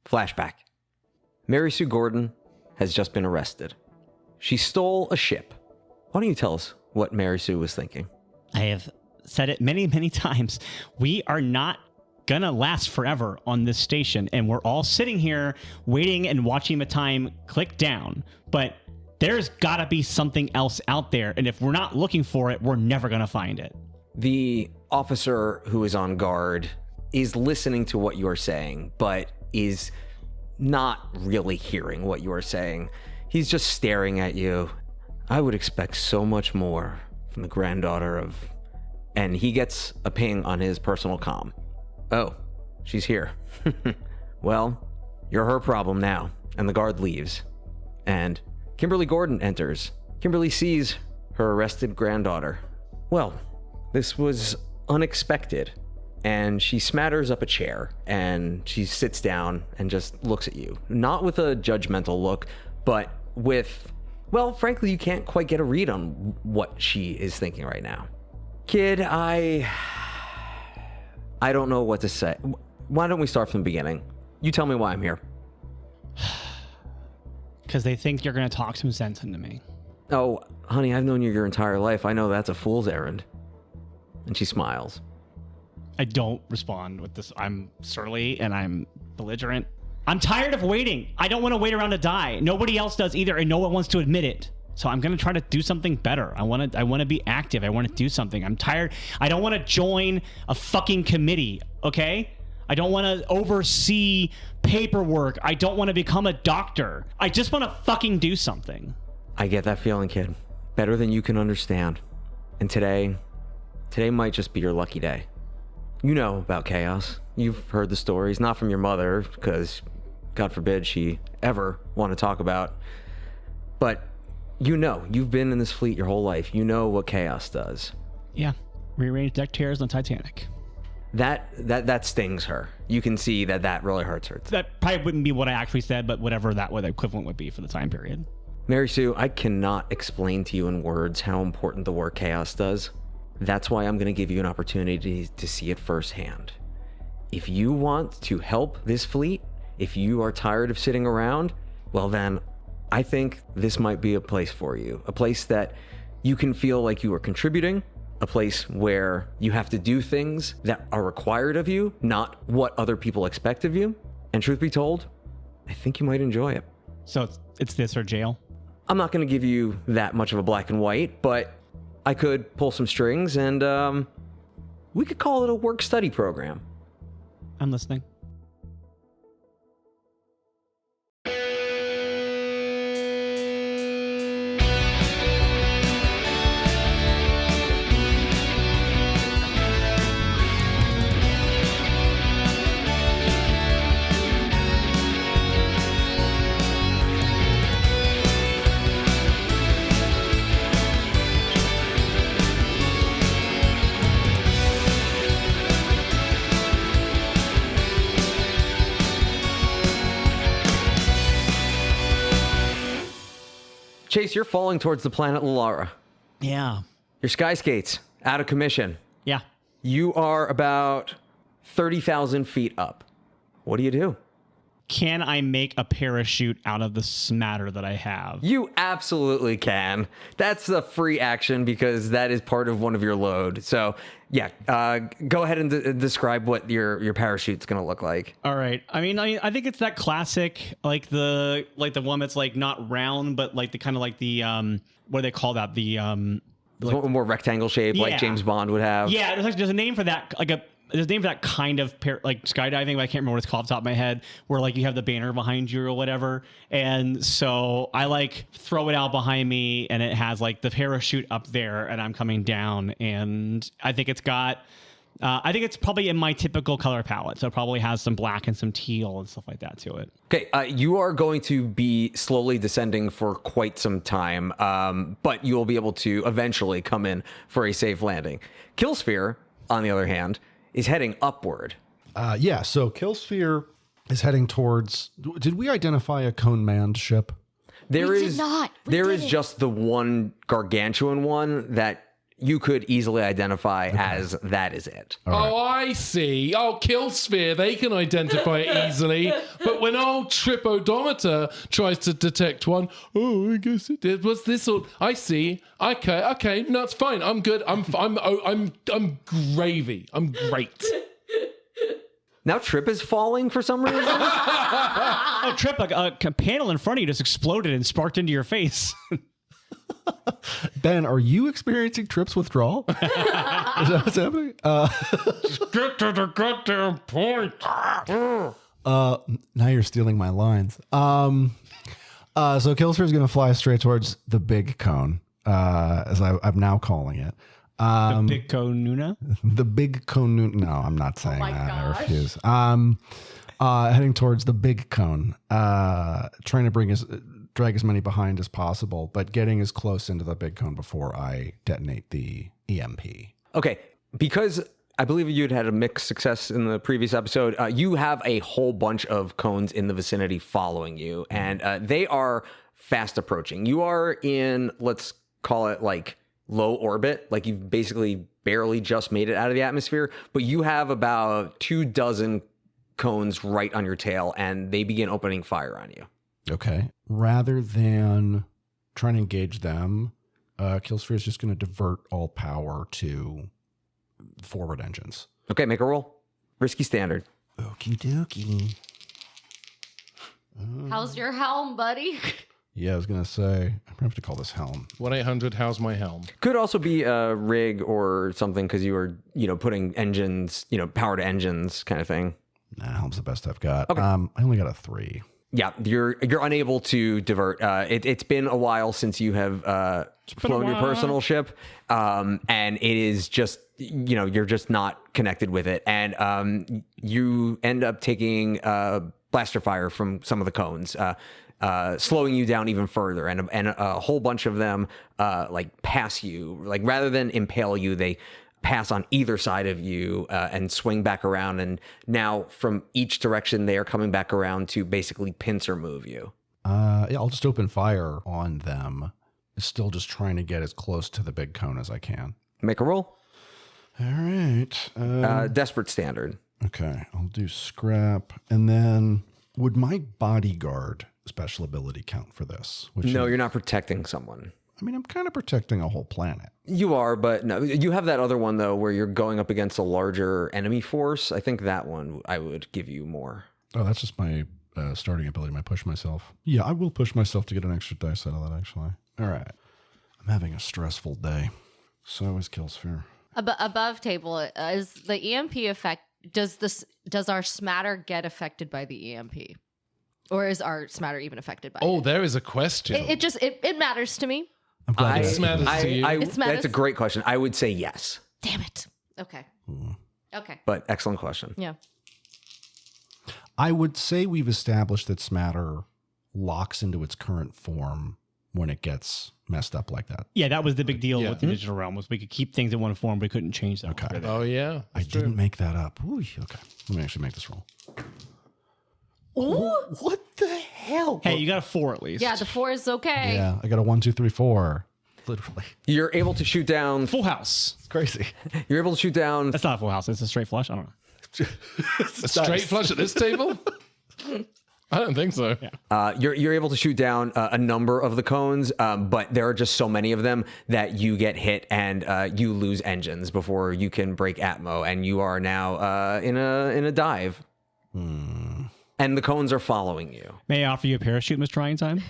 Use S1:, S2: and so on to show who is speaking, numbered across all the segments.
S1: Flashback. Mary Sue Gordon has just been arrested. She stole a ship. Why don't you tell us what Mary Sue was thinking?
S2: I have said it many, many times. We are not gonna last forever on this station, and we're all sitting here waiting and watching the time click down. But there's gotta be something else out there, and if we're not looking for it, we're never gonna find it.
S1: The officer who is on guard is listening to what you are saying, but is not really hearing what you are saying. He's just staring at you. I would expect so much more from the granddaughter of... And he gets a ping on his personal comm. Oh, she's here. Well, you're her problem now. And the guard leaves. And Kimberly Gordon enters. Kimberly sees her arrested granddaughter. Well, this was unexpected. And she smatters up a chair and she sits down and just looks at you. Not with a judgmental look, but with, well, frankly, you can't quite get a read on what she is thinking right now. Kid, I don't know what to say. Why don't we start from the beginning? You tell me why I'm here.
S2: Because they think you're going to talk some sense into me.
S1: Oh, honey, I've known you your entire life. I know that's a fool's errand. And she smiles.
S2: I don't respond with this. I'm surly and I'm belligerent. I'm tired of waiting. I don't want to wait around to die. Nobody else does either, and no one wants to admit it. So I'm going to try to do something better. I want to be active. I want to do something. I'm tired. I don't want to join a fucking committee, okay? I don't want to oversee paperwork. I don't want to become a doctor. I just want to fucking do something.
S1: I get that feeling, kid. Better than you can understand. And today might just be your lucky day. You know about chaos. You've heard the stories, not from your mother, because God forbid she ever want to talk about. But you know, you've been in this fleet your whole life. You know what chaos does.
S2: Yeah, rearrange deck chairs on Titanic.
S1: That stings her. You can see that really hurts her.
S2: That probably wouldn't be what I actually said, but whatever that what the equivalent would be for the time period.
S1: Mary Sue, I cannot explain to you in words how important the word chaos does. That's why I'm going to give you an opportunity to see it firsthand. If you want to help this fleet, if you are tired of sitting around, well then, I think this might be a place for you. A place that you can feel like you are contributing, a place where you have to do things that are required of you, not what other people expect of you. And truth be told, I think you might enjoy it.
S2: So it's this or jail?
S1: I'm not going to give you that much of a black and white, but I could pull some strings and we could call it a work-study program.
S2: I'm listening.
S1: Chase, you're falling towards the planet Lalara.
S2: Yeah.
S1: Your sky skates out of commission.
S2: Yeah.
S1: You are about 30,000 feet up. What do you do?
S2: Can I make a parachute out of the smatter that I have?
S1: You absolutely can. That's a free action because that is part of one of your load. So yeah, go ahead and describe what your parachute's going to look like.
S2: All right. I think it's that classic, like the one that's like not round, but like the kind of like the, what do they call that? The,
S1: like, more rectangle shape, like James Bond would have.
S2: Yeah. There's a name for that. There's a name for that kind of like skydiving, but I can't remember what it's called off the top of my head, where like you have the banner behind you or whatever. And so I like throw it out behind me and it has like the parachute up there and I'm coming down. And I think it's got, I think it's probably in my typical color palette. So it probably has some black and some teal and stuff like that to it.
S1: Okay. You are going to be slowly descending for quite some time, but you will be able to eventually come in for a safe landing. Killsphere, on the other hand, is heading upward.
S3: So Killsphere is heading towards... Did we identify a cone-manned ship?
S1: There
S4: We
S1: is
S4: did not.
S1: There is just the one gargantuan one that you could easily identify as that is it.
S4: Oh, I see. Oh, Killsphere, they can identify it easily. But when old Trip Odometer tries to detect one, oh, I guess it did. What's this? I see. Okay. No, it's fine. I'm good. I'm gravy. I'm great.
S1: Now Trip is falling for some reason.
S2: Oh, Trip, a panel in front of you just exploded and sparked into your face.
S3: Ben, are you experiencing Trip's withdrawal? Is that what's happening?
S4: Get to the goddamn point.
S3: Now you're stealing my lines. So Killsphere is going to fly straight towards the big cone, as I'm now calling it.
S2: The big Nuna?
S3: The big cone. No, I'm not saying
S5: my
S3: that. I
S5: gosh.
S3: refuse. Heading towards the big cone, trying to drag as many behind as possible, but getting as close into the big cone before I detonate the EMP.
S1: Okay, because I believe you'd had a mixed success in the previous episode, you have a whole bunch of cones in the vicinity following you, and they are fast approaching. You are in, let's call it like low orbit, like you've basically barely just made it out of the atmosphere, but you have about 24 cones right on your tail, and they begin opening fire on you.
S3: Okay. Rather than trying to engage them, Killsphere is just going to divert all power to forward engines.
S1: Okay, make a roll. Risky standard.
S3: Okie dokie.
S5: How's your helm, buddy?
S3: Yeah, I was going to say, I'm going to have to call this helm.
S4: 1-800, how's my helm?
S1: Could also be a rig or something because you were, putting engines, power to engines kind of thing.
S3: Nah, helm's the best I've got.
S1: Okay.
S3: I only got a 3.
S1: Yeah, you're unable to divert. It's been a while since you have flown your personal ship, and it is just you're just not connected with it, and you end up taking blaster fire from some of the cones, slowing you down even further, and a whole bunch of them pass you. Like rather than impale you, they pass on either side of you and swing back around, and now from each direction they are coming back around to basically pincer move you.
S3: Yeah, I'll just open fire on them. Still just trying to get as close to the big cone as I can.
S1: Make a roll.
S3: All right.
S1: Desperate standard.
S3: Okay, I'll do scrap. And then would my bodyguard special ability count for this?
S1: No, you're not protecting someone.
S3: I mean, I'm kind of protecting a whole planet.
S1: You are, but no, you have that other one though where you're going up against a larger enemy force. I think that one I would give you more.
S3: Oh, that's just my starting ability, my push myself. Yeah, I will push myself to get an extra dice out of that, actually. All right. I'm having a stressful day. So is Killsphere.
S5: Above table, is the EMP effect, does our smatter get affected by the EMP? Or is our smatter even affected by it?
S4: Oh, there is a question.
S5: It matters to me.
S3: I'm glad
S4: It matters to you.
S5: It matters.
S1: That's a great question. I would say yes,
S5: Damn it. Okay. Okay.
S1: but excellent question.
S5: Yeah.
S3: I would say we've established that smatter locks into its current form when it gets messed up like that.
S2: Yeah, that was the big deal
S4: Yeah.
S2: with the digital realm, was we could keep things in one form, but we couldn't change them.
S3: Okay.
S4: Oh, yeah.
S3: I didn't make that up. Ooh, okay. Let me actually make this roll.
S5: Ooh.
S3: What the hell?
S2: Hey, you got a 4 at least.
S5: Yeah, the 4 is okay.
S3: Yeah, I got a 1, 2, 3, 4. Literally.
S1: You're able to shoot down.
S2: Full house.
S3: It's crazy.
S1: You're able to shoot down.
S2: That's not a full house. It's a straight flush. I don't know.
S4: A straight flush at this table? I don't think so.
S2: Yeah.
S1: You're able to shoot down a number of the cones, but there are just so many of them that you get hit and you lose engines before you can break atmo, and you are now in a dive. And the cones are following you.
S2: May I offer you a parachute, Miss Trying Time?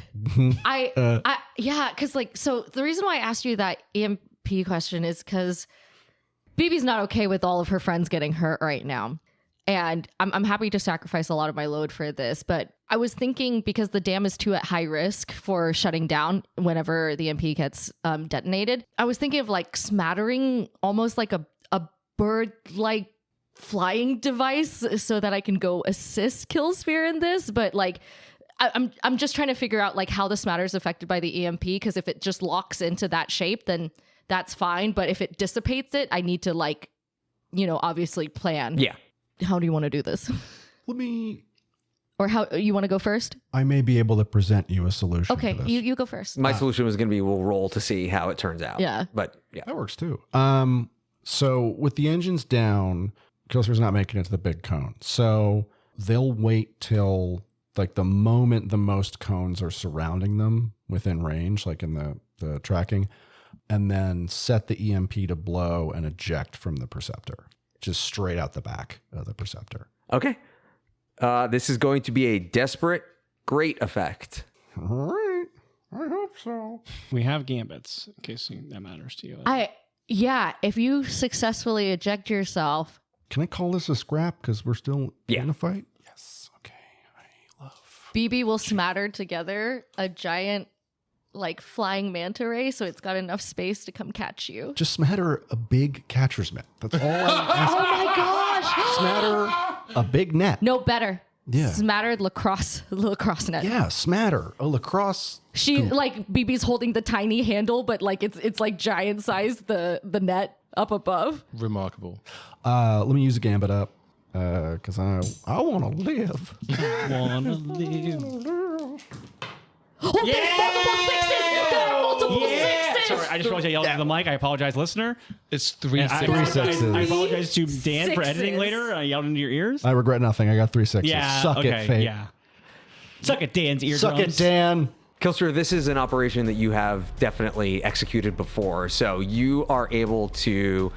S5: Yeah, because so the reason why I asked you that EMP question is because BB's not okay with all of her friends getting hurt right now. And I'm happy to sacrifice a lot of my load for this, but I was thinking because the dam is too at high risk for shutting down whenever the EMP gets detonated, I was thinking of like smattering almost like a bird-like flying device so that I can go assist Killsphere in this. But like, I'm just trying to figure out like how the smatter is affected by the EMP, because if it just locks into that shape, then that's fine. But if it dissipates it, I need to like, obviously plan.
S1: Yeah.
S5: How do you want to do this?
S3: Let me
S5: Or how you want to go first?
S3: I may be able to present you a solution.
S5: Okay,
S3: to this.
S5: you go first.
S1: My solution was going to be we'll roll to see how it turns out.
S5: Yeah.
S1: But yeah.
S3: That works too. So with the engines down, Killsphere's not making it to the big cone. So they'll wait till like the moment the most cones are surrounding them within range, like in the tracking, and then set the EMP to blow and eject from the Perceptor, just straight out the back of the Perceptor.
S1: Okay. This is going to be a desperate, great effect.
S3: All right. I hope so.
S2: We have gambits, in case that matters to you.
S5: If you successfully eject yourself.
S3: Can I call this a scrap because we're still in a fight? Yes. Okay. I love.
S5: BB will smatter together a giant, like, flying manta ray, so it's got enough space to come catch you.
S3: Just smatter a big catcher's mitt. That's all I'm asking.
S5: Oh my gosh!
S3: Smatter a big net.
S5: No, better.
S3: Yeah.
S5: Smattered lacrosse net.
S3: Yeah, smatter a lacrosse.
S5: She like BB's holding the tiny handle, but like it's like giant size the net up above.
S4: Remarkable.
S3: Let me use a gambit up because I want to live.
S2: Wanna live.
S5: Oh, there's multiple sixes.
S2: Sorry, I just realized I yelled into the mic. I apologize, listener.
S4: It's three
S2: I
S4: sixes.
S3: sixes.
S2: I apologize to Dan for editing
S5: Sixes.
S2: later. I yelled into your ears.
S3: I regret nothing. I got 3 sixes.
S2: Yeah.
S3: Suck
S2: okay,
S3: it, Fate.
S2: Yeah. Suck it, Dan's eardrums.
S3: Suck it, Dan.
S1: Killsphere, this is an operation that you have definitely executed before, so you are able to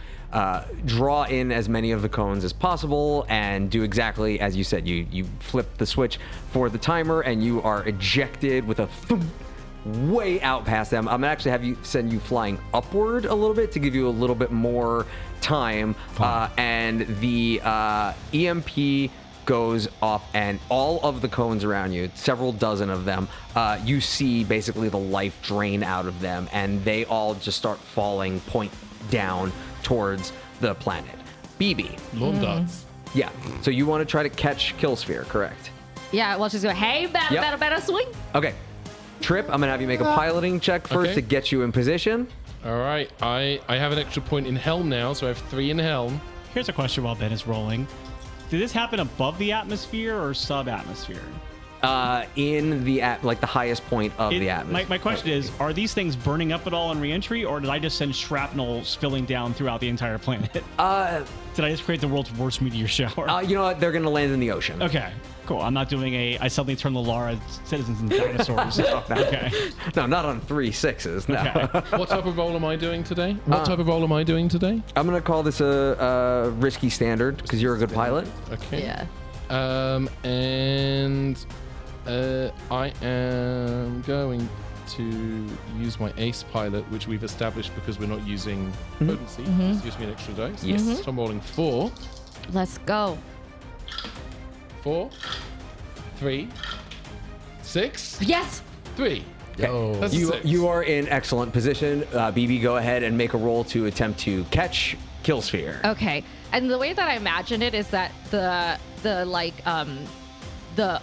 S1: draw in as many of the cones as possible and do exactly as you said. You flip the switch for the timer and you are ejected with a thump way out past them. I'm gonna actually send you flying upward a little bit to give you a little bit more time, and the EMP goes off and all of the cones around you, several dozen of them, you see basically the life drain out of them and they all just start falling point down towards the planet. BB.
S4: Lawn darts.
S1: Yeah. So you want to try to catch Killsphere, correct?
S5: Yeah, well, she's going, hey, better swing.
S1: Okay. Trip, I'm going to have you make a piloting check first
S4: Okay.
S1: to get you in position.
S4: All right. I have an extra point in Helm now, so I have 3 in Helm.
S2: Here's a question while Ben is rolling. Did this happen above the atmosphere or sub-atmosphere?
S1: In the the highest point of the atmosphere.
S2: My question is, are these things burning up at all in re-entry, or did I just send shrapnel spilling down throughout the entire planet? Did I just create the world's worst meteor shower?
S1: You know what? They're going to land in the ocean.
S2: Okay, cool. I'm not doing I suddenly turn the Lara citizens into dinosaurs. Okay.
S1: No, not on 3 sixes. No.
S2: Okay.
S4: What type of roll am I doing today? I'm
S1: going to call this a risky standard because you're a good pilot.
S4: Okay.
S5: Yeah.
S4: And I am going to use my ace pilot, which we've established because we're not using potency. This gives me an extra dice.
S1: Yes.
S4: So I'm rolling 4.
S5: Let's go.
S4: 4, 3, 6,
S5: Yes.
S4: 3.
S3: Yo.
S4: That's a 6.
S1: You are in excellent position. BB, go ahead and make a roll to attempt to catch Killsphere.
S5: Okay. And the way that I imagine it is that the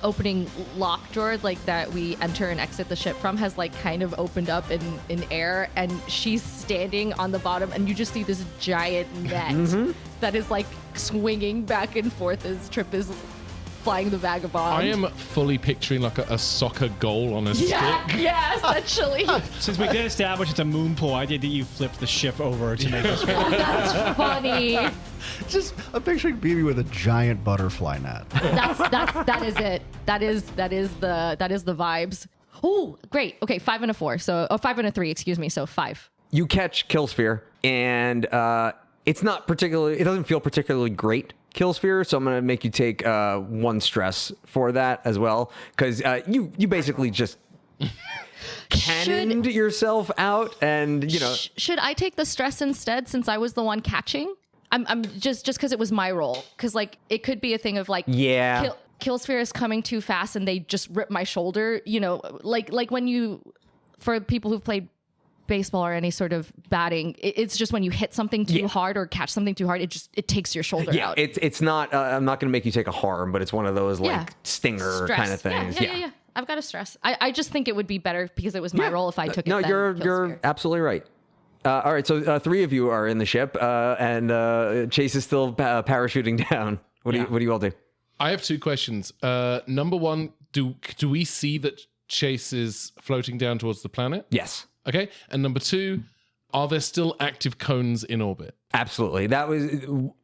S5: opening lock door, like that we enter and exit the ship from, has like kind of opened up in air, and she's standing on the bottom, and you just see this giant net that is like swinging back and forth as Trip is flying the vagabond.
S4: I am fully picturing like a soccer goal on a stick.
S5: Yeah, essentially.
S2: Since we did establish it's a moon pool, I did that you flipped the ship over to make this work.
S5: That's funny.
S3: Just I'm picturing BB with a giant butterfly net.
S5: That is it. That is the vibes. Oh, great. Okay, 5 and a 4. So 5 and a 3. Excuse me. So 5.
S1: You catch Killsphere, and it doesn't feel particularly great, Killsphere, so I'm going to make you take 1 stress for that as well, because you basically just cannoned yourself out, and
S5: Should I take the stress instead, since I was the one catching? I'm just because it was my role, because like it could be a thing of like,
S1: yeah,
S5: Killsphere is coming too fast and they just rip my shoulder, like when you, for people who've played baseball or any sort of batting, it's just when you hit something too hard or catch something too hard, it takes your shoulder out.
S1: It's not I'm not going to make you take a harm, but it's one of those like stinger
S5: Stress.
S1: kind of things.
S5: Yeah. I've got to stress. I just think it would be better because it was my role if I took it.
S1: No,
S5: than
S1: you're
S5: Killsphere.
S1: absolutely right. All right, so 3 of you are in the ship, and Chase is still parachuting down. What do you all do?
S4: I have two questions. Number one, do we see that Chase is floating down towards the planet?
S1: Yes.
S4: Okay. And number two, are there still active cones in orbit?
S1: Absolutely. That was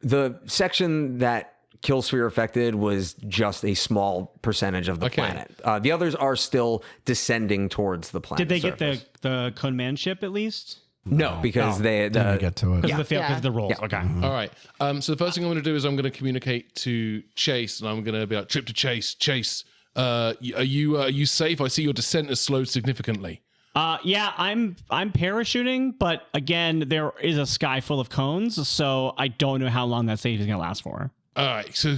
S1: the section that Killsphere affected was just a small percentage of the planet. The others are still descending towards the planet.
S2: Did they get the cone man ship at least?
S1: No, because they
S3: Didn't get to it.
S2: Because of the rolls.
S1: Yeah.
S2: Okay.
S4: All right. So the first thing I'm going to do is I'm going to communicate to Chase, and I'm going to be like, trip to Chase. Chase, are you safe? I see your descent has slowed significantly.
S2: Yeah, I'm parachuting, but again, there is a sky full of cones, so I don't know how long that stage is going to last for.
S4: All right. So,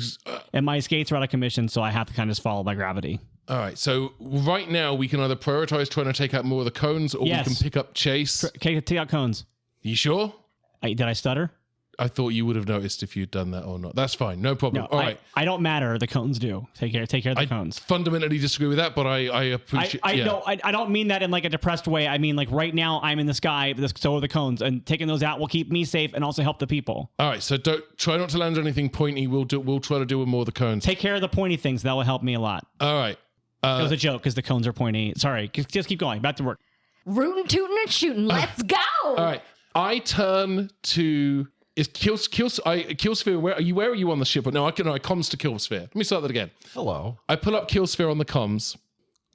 S2: And my skates are out of commission, so I have to kind of just follow by gravity.
S4: all right. So right now we can either prioritize trying to take out more of the cones, or
S2: Yes.
S4: we can pick up Chase.
S2: Okay, take out cones.
S4: You sure?
S2: Did I stutter?
S4: I thought you would have noticed if you'd done that or not. That's fine. No problem.
S2: No,
S4: All right.
S2: I don't matter. The cones do. Take care of the cones.
S4: Fundamentally disagree with that, but I appreciate.
S2: I don't mean that in like a depressed way. I mean like right now I'm in the sky, but so are the cones, and taking those out will keep me safe and also help the people.
S4: All right, so don't try not to land anything pointy. We'll try to do with more of the cones.
S2: Take care of the pointy things. That will help me a lot.
S4: All right.
S2: It was a joke because the cones are pointy. Sorry, just keep going. Back to work.
S5: Rootin', tootin', and shooting. Let's go.
S4: All right. I turn to Killsphere. Where are you on the ship? No, I comms to Killsphere. Let me start that again.
S3: Hello.
S4: I pull up Killsphere on the comms,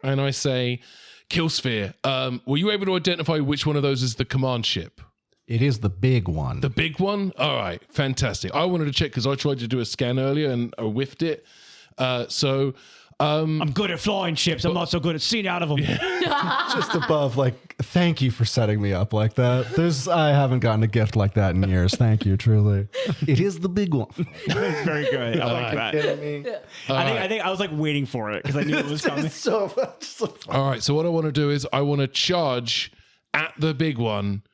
S4: and I say, Killsphere, were you able to identify which one of those is the command ship?
S3: It is the big one.
S4: The big one? All right, fantastic. I wanted to check because I tried to do a scan earlier and I whiffed it.
S2: I'm good at flying ships. I'm not so good at seeing out of them.
S3: Just above, like, thank you for setting me up like that. I haven't gotten a gift like that in years. Thank you, truly. It is the big one.
S2: It's very good. I like that. I think I was like waiting for it because I knew it was coming.
S4: All right, so what I want to do is I want to charge at the big one,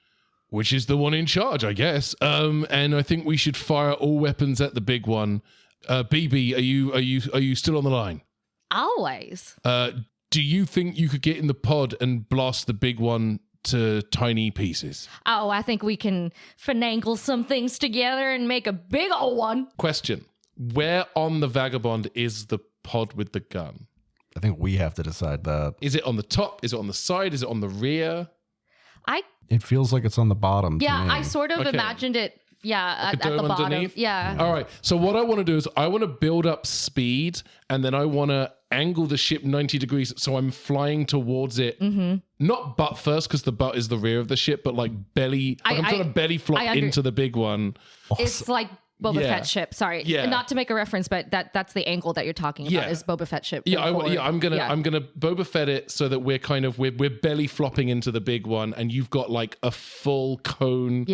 S4: which is the one in charge, I guess. And I think we should fire all weapons at the big one. BB, are you still on the line?
S5: Always.
S4: Do you think you could get in the pod and blast the big one to tiny pieces?
S5: Oh, I think we can finagle some things together and make a big old one.
S4: Question. Where on the Vagabond is the pod with the gun?
S3: I think we have to decide that.
S4: Is it on the top? Is it on the side? Is it on the rear?
S3: It feels like it's on the bottom.
S5: Yeah,
S3: to me.
S5: I sort of
S4: Okay.
S5: imagined it. Yeah, at the
S4: dome
S5: bottom.
S4: underneath?
S5: Yeah.
S4: All right. So what I want to do is I want to build up speed, and then I want to angle the ship 90 degrees so I'm flying towards it.
S5: Mm-hmm.
S4: Not butt first because the butt is the rear of the ship, but like belly. I'm trying to belly flop into the big one.
S5: It's like Boba
S4: Yeah.
S5: Fett's ship. Sorry,
S4: Yeah.
S5: And not to make a reference, but that's the angle that you're talking about
S4: Yeah.
S5: is Boba Fett's ship.
S4: Yeah,
S5: going
S4: I'm
S5: forward.
S4: gonna Boba Fett it so that we're kind of we're belly flopping into the big one, and you've got like a full cone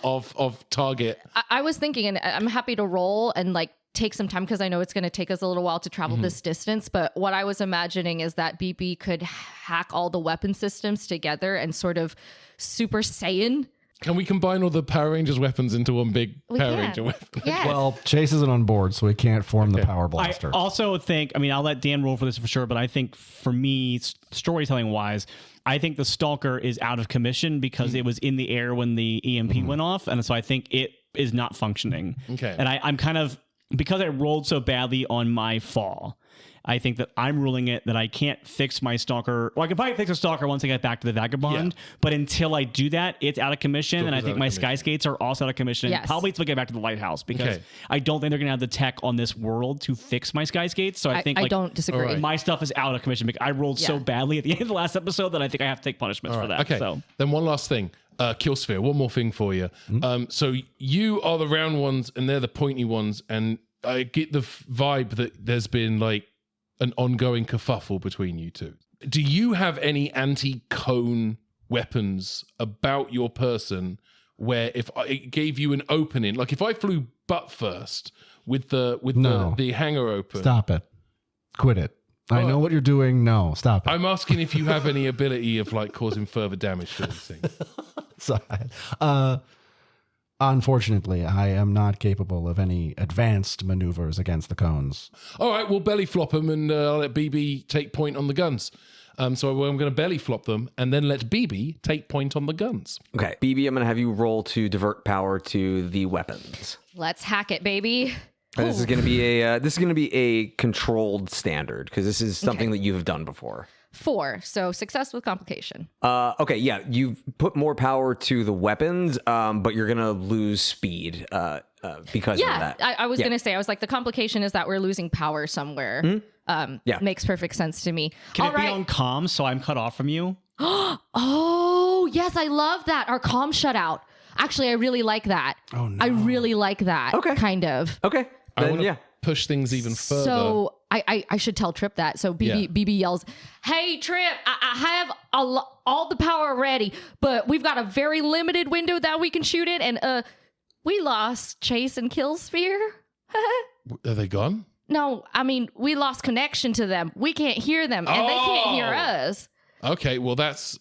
S4: of target.
S5: I was thinking, and I'm happy to roll and like take some time because I know it's going to take us a little while to travel this distance. But what I was imagining is that BB could hack all the weapon systems together and sort of Super Saiyan.
S4: Can we combine all the Power Rangers weapons into one big
S5: We
S4: Power
S5: can.
S4: Ranger weapon?
S5: Yes.
S3: Well, Chase isn't on board, so he can't form the power blaster.
S2: I also think, I mean, I'll let Dan roll for this for sure, but I think for me, storytelling wise, I think the Stalker is out of commission because it was in the air when the EMP went off. And so I think it is not functioning.
S4: Okay.
S2: And I'm kind of, because I rolled so badly on my fall, I think that I'm ruling it that I can't fix my Stalker. Well, I can probably fix a Stalker once I get back to the Vagabond, but until I do that, it's out of commission. And I think my Sky Skates are also out of commission.
S5: Yes.
S2: Probably until I get back to the Lighthouse because I don't think they're going to have the tech on this world to fix my Sky Skates. So I think
S5: I don't disagree.
S4: Right.
S2: my stuff is out of commission because I rolled so badly at the end of the last episode that I think I have to take punishments for that.
S4: Okay.
S2: So
S4: Then one last thing. Killsphere, one more thing for you. So you are the round ones and they're the pointy ones. And I get the vibe that there's been like an ongoing kerfuffle between you two. Do you have any anti-cone weapons about your person where if it gave you an opening, like if I flew butt first with the hangar open?
S3: Stop it. Quit it. I know what you're doing. No, stop it.
S4: I'm asking if you have any ability of like causing further damage to these things.
S3: Sorry. Unfortunately, I am not capable of any advanced maneuvers against the cones.
S4: All right, we'll belly flop them and I'll let BB take point on the guns. So I'm going to belly flop them and then let BB take point on the guns.
S1: Okay, BB, I'm going to have you roll to divert power to the weapons.
S5: Let's hack it, baby.
S1: This is going to be a controlled standard because this is something that you've done before.
S5: 4. So success with complication.
S1: Okay, yeah, you've put more power to the weapons, but you're gonna lose speed because of that.
S5: I was gonna say, I was like, the complication is that we're losing power somewhere. Makes perfect sense to me.
S2: Can it be on comms so I'm cut off from you?
S5: Oh, yes, I love that. Our comm shut out. Actually, I really like that.
S3: Oh, no.
S5: I really like that.
S1: Okay.
S5: Kind of.
S1: Okay,
S4: I
S1: then
S4: want to
S1: yeah.
S4: push things even further.
S5: So I should tell Trip that. So BB yells, "Hey Trip, I have all the power ready, but we've got a very limited window that we can shoot it, and we lost Chase and Killsphere."
S4: Are they gone?
S5: No, I mean, we lost connection to them. We can't hear them, and they can't hear us.
S4: Okay, well that's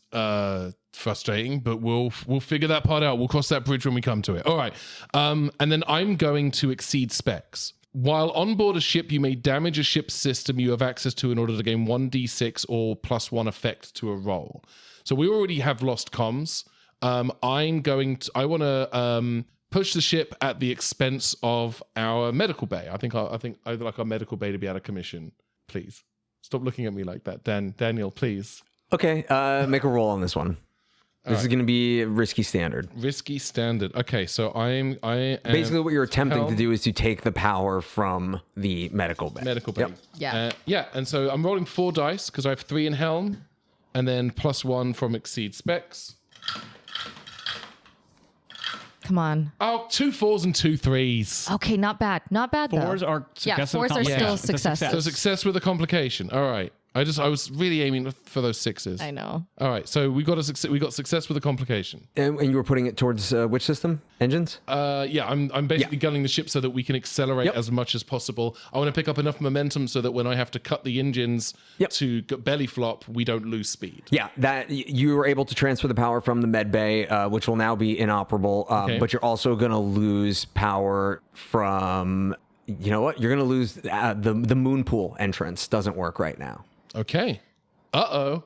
S4: frustrating, but we'll figure that part out. We'll cross that bridge when we come to it. All right, and then I'm going to exceed specs. While on board a ship, you may damage a ship's system you have access to in order to gain 1d6 or +1 effect to a roll. So we already have lost comms. I want to push the ship at the expense of our medical bay. I think I'd like our medical bay to be out of commission. Please stop looking at me like that, Daniel. Please.
S1: Okay, make a roll on this one. This is going to be a risky standard.
S4: Risky standard. Okay, so I am
S1: Basically, what you're attempting to do is to take the power from the medical bay.
S4: medical bay.
S1: Yep.
S5: Yeah.
S4: And so I'm rolling 4 dice because I have 3 in helm, and then +1 from exceed specs.
S5: Come on.
S4: Oh, 2 4s and 2 3s.
S5: Okay, not bad. Not bad, though.
S2: 4s are success.
S5: 4s are still
S2: It's a
S5: successes.
S4: So success with a complication. All right. I was really aiming for those 6s.
S5: I know.
S4: All right. So we got success with a complication.
S1: And you were putting it towards which system? Engines?
S4: I'm basically gunning the ship so that we can accelerate as much as possible. I want to pick up enough momentum so that when I have to cut the engines to belly flop, we don't lose speed.
S1: Yeah, that you were able to transfer the power from the med bay, which will now be inoperable. But you're also going to lose power from. You know what? You're going to lose the moon pool entrance. Doesn't work right now.
S4: Okay. Uh-oh.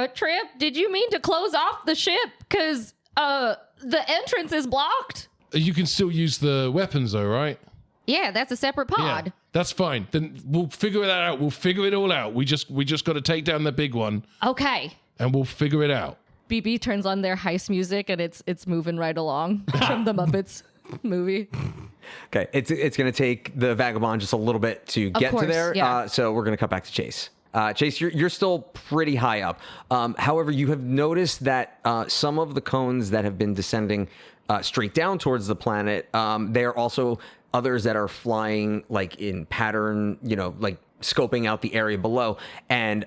S5: Trip, did you mean to close off the ship? Because the entrance is blocked.
S4: You can still use the weapons though, right?
S5: Yeah, that's a separate pod.
S4: Yeah, that's fine. Then we'll figure that out. We'll figure it all out. We just got to take down the big one.
S5: Okay.
S4: And we'll figure it out.
S5: BB turns on their heist music, and it's moving right along from the Muppets movie.
S1: Okay, it's going to take the Vagabond just a little bit to get
S5: course,
S1: to there.
S5: yeah.
S1: So we're going to cut back to Chase. Chase, you're still pretty high up. However, you have noticed that some of the cones that have been descending straight down towards the planet, there are also others that are flying like in pattern, like scoping out the area below. And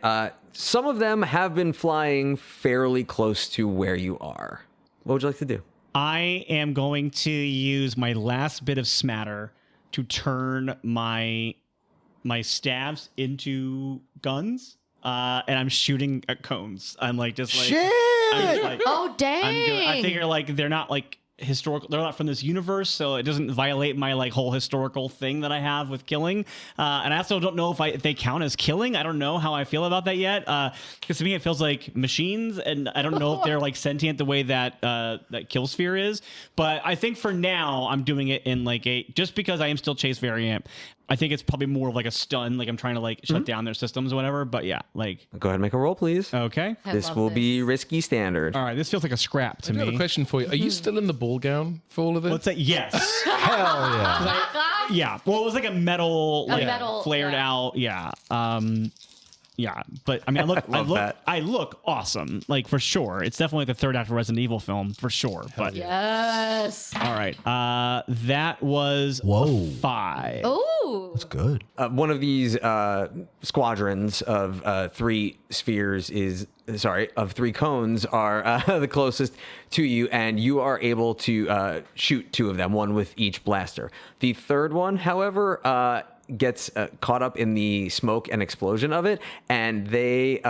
S1: some of them have been flying fairly close to where you are. What would you like to do?
S2: I am going to use my last bit of smatter to turn my stabs into guns, and I'm shooting at cones. I'm like, just like,
S3: Shit!
S2: I'm just like,
S5: Oh, dang.
S2: I figure like they're not like historical, they're not from this universe, so it doesn't violate my like whole historical thing that I have with killing. And I also don't know if they count as killing. I don't know how I feel about that yet. Because to me it feels like machines, and I don't know if they're like sentient the way that that Killsphere is. But I think for now I'm doing it in like just because I am still Chase variant. I think it's probably more of like a stun, like I'm trying to like shut down their systems or whatever. But yeah, like
S1: Go ahead and make a roll, please.
S2: okay.
S1: This will be risky standard.
S2: All right, this feels like a scrap to
S4: I do have a
S2: me.
S4: question for you. Are you still in the ball gown for all of this?
S2: What's that? Yes.
S3: Hell yeah.
S2: Yeah. Well, it was like a metal, like,
S5: metal,
S2: flared out. Yeah. Yeah. But I mean, I look awesome. Like for sure. It's definitely the third act of Resident Evil film for sure. But
S5: Yes.
S2: all right. That was
S3: Whoa.
S2: 5.
S5: Ooh.
S3: That's good.
S1: One of these squadrons of 3 cones are the closest to you, and you are able to shoot 2 of them, one with each blaster. The third one, however, gets caught up in the smoke and explosion of it, and they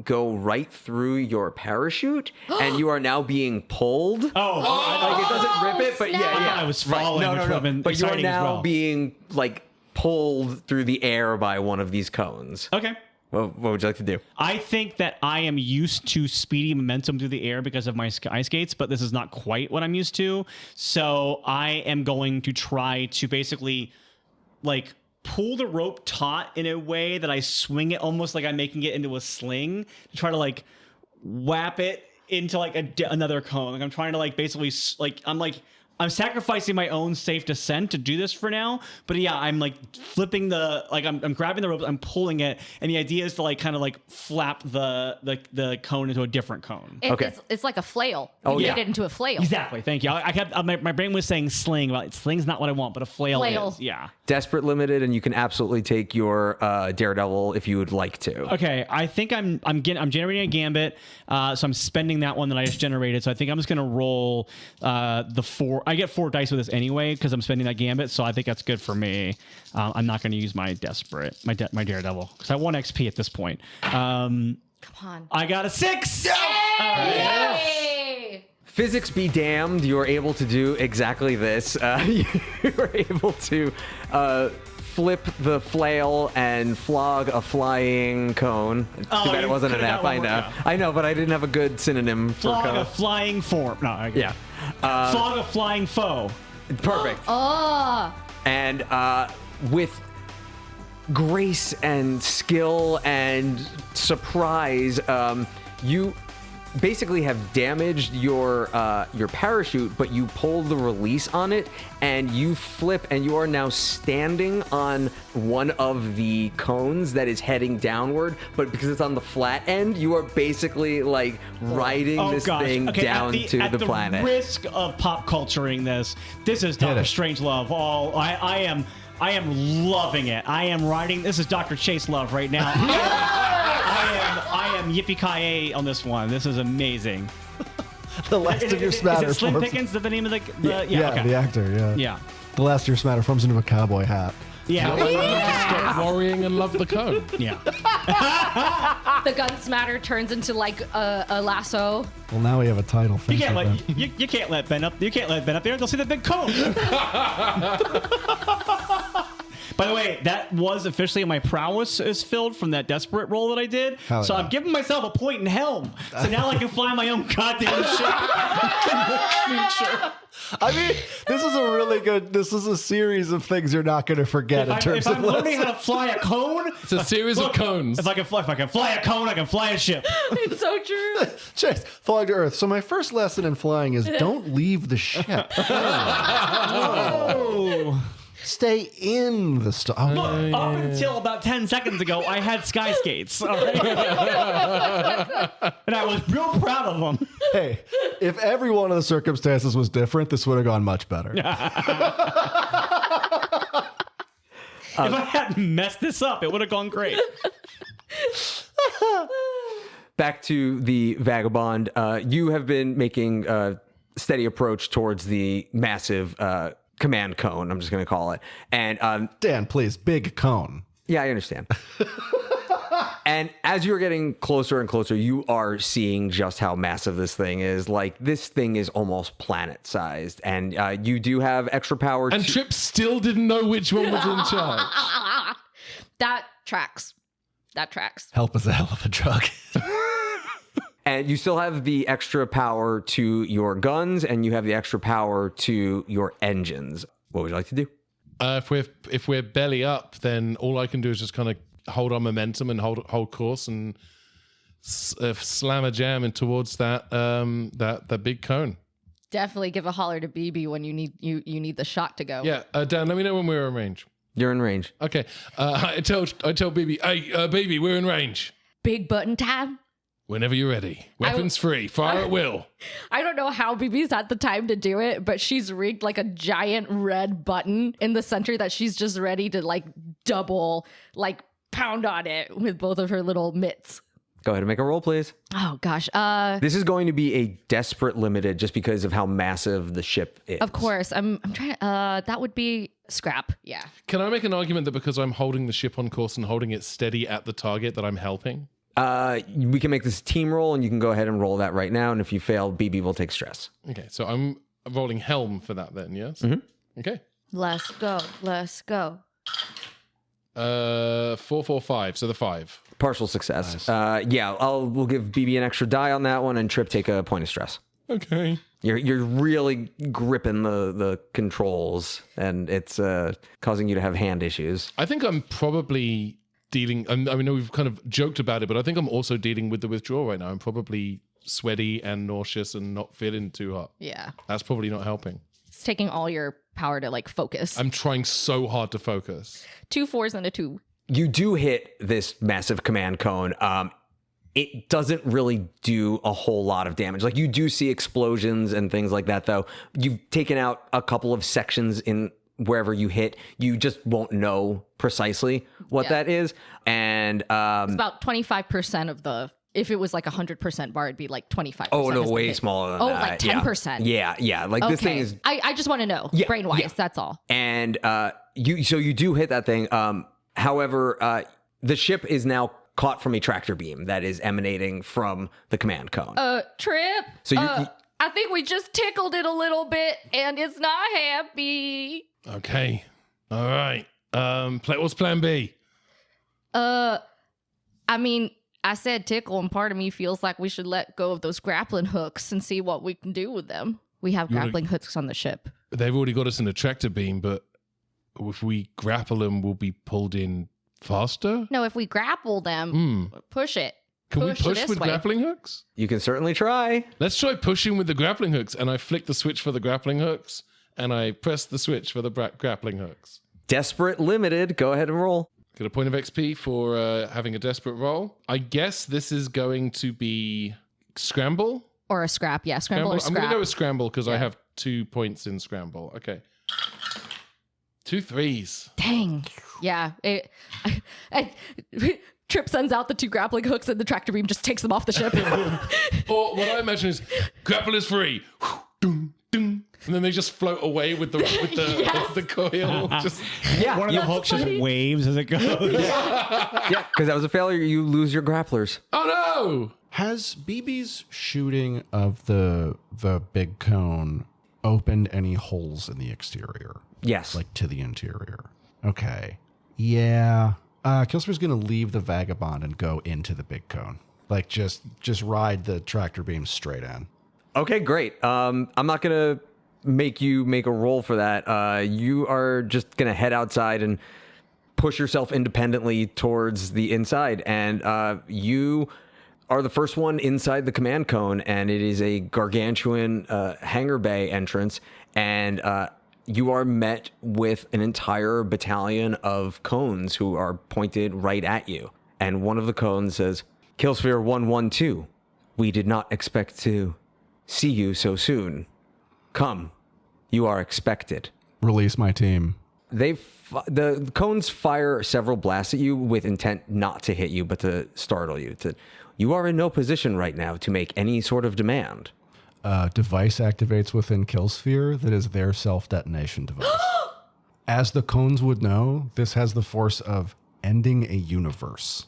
S1: go right through your parachute, and you are now being pulled.
S2: Oh,
S1: Like it doesn't rip it, but
S5: snap.
S1: yeah.
S2: I was falling, which would have been
S1: But you are
S2: exciting as
S1: now
S2: well.
S1: being like pulled through the air by one of these cones.
S2: Okay.
S1: What would you like to do?
S2: I think that I am used to speedy momentum through the air because of my sky skates, but this is not quite what I'm used to. So I am going to try to basically like pull the rope taut in a way that I swing it almost like I'm making it into a sling to try to like whap it into like another cone. Like I'm trying to like basically like I'm sacrificing my own safe descent to do this for now, but yeah, I'm like flipping I'm grabbing the rope, I'm pulling it, and the idea is to like kind of like flap the cone into a different cone.
S5: It's like a flail. You made it into a flail.
S2: Exactly. Thank you. I kept my brain was saying sling. Well, sling's not what I want, but a flail is. Yeah.
S1: Desperate limited, and you can absolutely take your Daredevil if you would like to.
S2: Okay, I think I'm generating a gambit, so I'm spending that one that I just generated. So I think I'm just gonna roll the 4. I get 4 dice with this anyway because I'm spending that gambit, so I think that's good for me. I'm not gonna use my desperate, my Daredevil because I want XP at this point.
S5: Come on.
S2: I got a 6.
S5: Yay!
S1: Physics be damned, you're able to do exactly this. You were able to flip the flail and flog a flying cone. Too bad it wasn't an F, I know. Yeah. I know, but I didn't have a good synonym for
S2: flog
S1: cone.
S2: a flying form. No, I
S1: yeah.
S2: Flog a flying foe.
S1: Perfect. And with grace and skill and surprise, you basically have damaged your parachute, but you pull the release on it and you flip, and you are now standing on one of the cones that is heading downward, but because it's on the flat end, you are basicly like riding this thing down to the planet.
S2: At the risk of pop culturing this is Dr. Strangelove. I am loving it. I am riding. This is Dr. Chase Love right now. I am yippee-ki-yay on this one. This is amazing.
S3: The last of your smatter.
S2: Is it Slim
S3: forms...
S2: Pickens? Is that the name of the?
S3: Yeah, the actor. Yeah.
S2: Yeah.
S3: The last of your smatter forms into a cowboy hat.
S2: Yeah.
S4: Stop worrying and love the cone.
S2: Yeah.
S5: The gun smatter turns into like a lasso.
S3: Well, now we have a title.
S2: You can't let Ben up. You can't let Ben up there. They'll see the big cone. By the way, that was officially my prowess is filled from that desperate roll that I did.
S3: Hell
S2: so
S3: yeah.
S2: I'm giving myself a point in helm. So now I can fly my own goddamn ship.
S3: I mean, this is a series of things you're not going to forget
S2: If I'm learning how to fly a cone,
S4: it's a series of cones.
S2: If I can fly a cone, I can fly a ship.
S5: It's so true.
S3: Chase, falling to earth. So my first lesson in flying is don't leave the ship.
S2: Oh.
S3: Stay in the
S2: Look, up until about 10 seconds ago, I had sky skates. All right? And I was real proud of them.
S3: Hey, if every one of the circumstances was different, this would have gone much better.
S2: If I hadn't messed this up, it would have gone great.
S1: Back to the Vagabond. You have been making a steady approach towards the massive command cone, I'm just going to call it. And
S3: Dan, please, big cone.
S1: Yeah, I understand. And as you're getting closer and closer, you are seeing just how massive this thing is. Like, this thing is almost planet-sized. And you do have extra power.
S4: And Trip still didn't know which one was in charge.
S5: That tracks.
S3: Help is a hell of a drug.
S1: And you still have the extra power to your guns, and you have the extra power to your engines. What would you like to do?
S4: If we're belly up, then all I can do is just kind of hold our momentum and hold course and slam a jam in towards that big cone.
S5: Definitely give a holler to BB when you need the shot to go.
S4: Yeah, Dan, let me know when we're in range.
S1: You're in range.
S4: Okay. I tell BB, hey, BB, we're in range.
S5: Big button time.
S4: Whenever you're ready. Weapons free. Fire at will.
S5: I don't know how BB's had the time to do it, but she's rigged like a giant red button in the center that she's just ready to like double, like pound on it with both of her little mitts.
S1: Go ahead and make a roll, please.
S5: Oh, gosh.
S1: This is going to be a desperate limited just because of how massive the ship is.
S5: Of course. I'm trying to, that would be scrap. Yeah.
S4: Can I make an argument that because I'm holding the ship on course and holding it steady at the target that I'm helping?
S1: We can make this a team roll, and you can go ahead and roll that right now. And if you fail, BB will take stress.
S4: Okay, so I'm rolling helm for that then, yes?
S1: Mm-hmm.
S4: Okay.
S5: Let's go.
S4: 4, 4, 5. So the 5.
S1: Partial success.
S3: Nice.
S1: We'll give BB an extra die on that one, and Trip take a point of stress.
S4: Okay.
S1: You're really gripping the controls, and it's causing you to have hand issues.
S4: I think I'm probably dealing. I know we've kind of joked about it, but I think I'm also dealing with the withdrawal right now. I'm probably sweaty and nauseous and not feeling too hot.
S5: Yeah.
S4: That's probably not helping.
S5: It's taking all your power to like focus.
S4: I'm trying so hard to focus.
S5: 2 4s and a 2.
S1: You do hit this massive command cone. It doesn't really do a whole lot of damage. Like, you do see explosions and things like that, though. You've taken out a couple of sections in wherever you hit. You just won't know precisely what that is. And
S5: It's about 25% of the. If it was like 100% bar, it'd be like 25%.
S1: oh no,
S5: is the
S1: way
S5: hit.
S1: smaller than
S5: Oh,
S1: that.
S5: like 10%.
S1: Yeah. Like, this thing is.
S5: I just want to know, brain-wise, that's all.
S1: And you do hit that thing. However, the ship is now caught from a tractor beam that is emanating from the command cone.
S5: Trip.
S1: So you-
S5: I think we just tickled it a little bit, and it's not happy.
S4: Okay. All right. What's plan B?
S5: I mean, I said tickle, and part of me feels like we should let go of those grappling hooks and see what we can do with them. We have grappling hooks on the ship.
S4: They've already got us in a tractor beam, but if we grapple them, we'll be pulled in faster?
S5: No, if we grapple them, push it.
S4: Can we push
S5: this
S4: with
S5: way.
S4: grappling hooks?
S1: You can certainly try.
S4: Let's try pushing with the grappling hooks. And I flick the switch for the grappling hooks, and I press the switch for the grappling hooks.
S1: Desperate Limited. Go ahead and roll.
S4: Get a point of XP for having a desperate roll. I guess this is going to be scramble.
S5: Or a scrap, yeah. Scramble or
S4: I'm
S5: scrap.
S4: going to go with scramble because I have 2 points in scramble. Okay. 2 3s.
S5: Dang. Yeah. Trip sends out the 2 grappling hooks, and the tractor beam just takes them off the ship.
S4: Or what I imagine is grapple is free. Dun, dun. And then they just float away with the the coil. Just
S1: Yeah,
S2: One of the hooks just waves as it goes.
S1: yeah, because that was a failure. You lose your grapplers.
S4: oh no!
S3: Has BB's shooting of the big cone opened any holes in the exterior?
S1: Yes.
S3: Like to the interior? Okay. Yeah. Killsphere's going to leave the Vagabond and go into the big cone. Like, just ride the tractor beam straight in.
S1: Okay, great. I'm not going to make you make a roll for that. You are just going to head outside and push yourself independently towards the inside. And you are the first one inside the command cone, and it is a gargantuan hangar bay entrance. And you are met with an entire battalion of cones who are pointed right at you. And one of the cones says, Killsphere 112, we did not expect to see you so soon. Come, you are expected.
S3: Release my team.
S1: The cones fire several blasts at you with intent not to hit you, but to startle you. You are in no position right now to make any sort of demand.
S3: Device activates within Killsphere that is their self-detonation device. As the cones would know, this has the force of ending a universe.